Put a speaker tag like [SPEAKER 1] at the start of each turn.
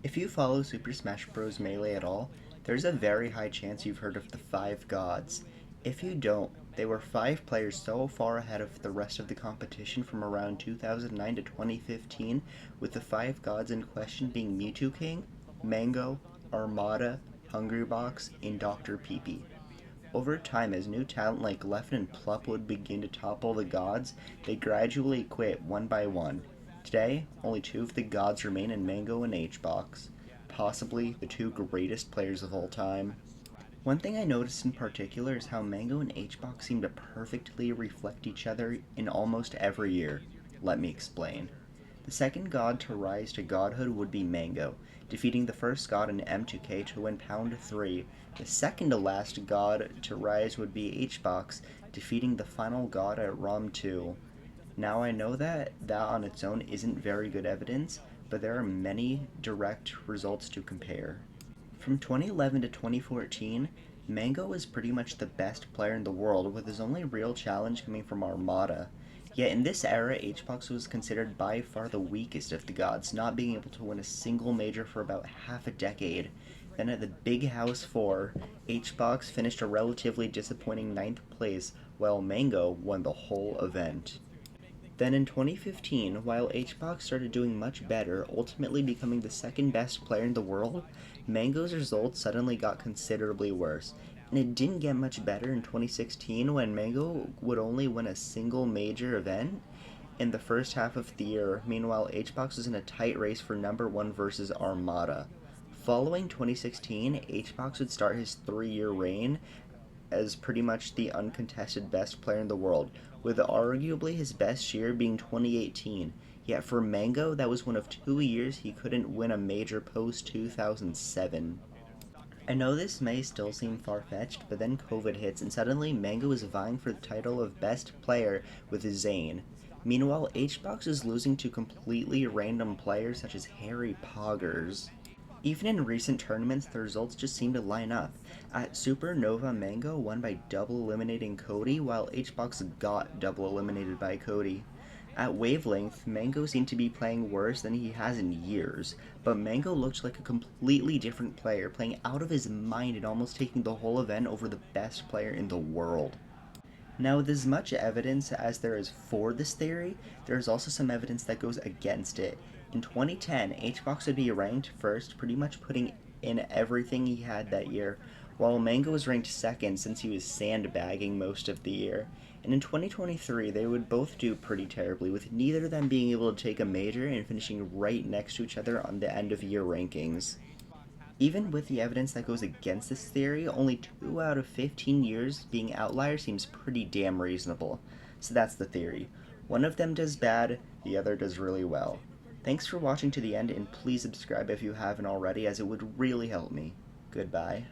[SPEAKER 1] If you follow Super Smash Bros. Melee at all, there's a very high chance you've heard of the Five Gods. If you don't, they were five players so far ahead of the rest of the competition from around 2009 to 2015, with the five gods in question being Mewtwo King, Mango, Armada, Hungrybox, and Dr. Peepee. Over time, as new talent like Leffen and Plup would begin to topple the gods, they gradually quit one by one. Today, only two of the gods remain in Mango and H-Box, possibly the two greatest players of all time. One thing I noticed in particular is how Mango and H-Box seem to perfectly reflect each other in almost every year. Let me explain. The second god to rise to godhood would be Mango, defeating the first god in M2K to win Pound 3. The second to last god to rise would be H-Box, defeating the final god at ROM 2. Now I know that on its own isn't very good evidence, but there are many direct results to compare. From 2011 to 2014, Mango was pretty much the best player in the world, with his only real challenge coming from Armada. Yet in this era, H-Box was considered by far the weakest of the gods, not being able to win a single major for about half a decade. Then at the Big House 4, H-Box finished a relatively disappointing ninth place, while Mango won the whole event. Then in 2015, while H-Box started doing much better, ultimately becoming the second best player in the world, Mango's results suddenly got considerably worse. And it didn't get much better in 2016 when Mango would only win a single major event in the first half of the year. Meanwhile, H-Box was in a tight race for number one versus Armada. Following 2016, H-Box would start his 3-year reign as pretty much the uncontested best player in the world, with arguably his best year being 2018. Yet for Mango, that was one of 2 years he couldn't win a major post 2007. I know this may still seem far-fetched, but then COVID hits and suddenly Mango is vying for the title of best player with Zayn. Meanwhile, H-Box is losing to completely random players such as Harry Poggers. Even in recent tournaments, the results just seem to line up. At Supernova, Mango won by double eliminating Cody, while H-Box got double eliminated by Cody. At Wavelength, Mango seemed to be playing worse than he has in years, but Mango looked like a completely different player, playing out of his mind and almost taking the whole event over the best player in the world. Now, with as much evidence as there is for this theory, there is also some evidence that goes against it. In 2010, H-Box would be ranked first, pretty much putting in everything he had that year, while Mango was ranked second since he was sandbagging most of the year. And in 2023, they would both do pretty terribly, with neither of them being able to take a major and finishing right next to each other on the end of year rankings. Even with the evidence that goes against this theory, only 2 out of 15 years being outliers seems pretty damn reasonable. So that's the theory. One of them does bad, the other does really well. Thanks for watching to the end, and please subscribe if you haven't already, as it would really help me. Goodbye.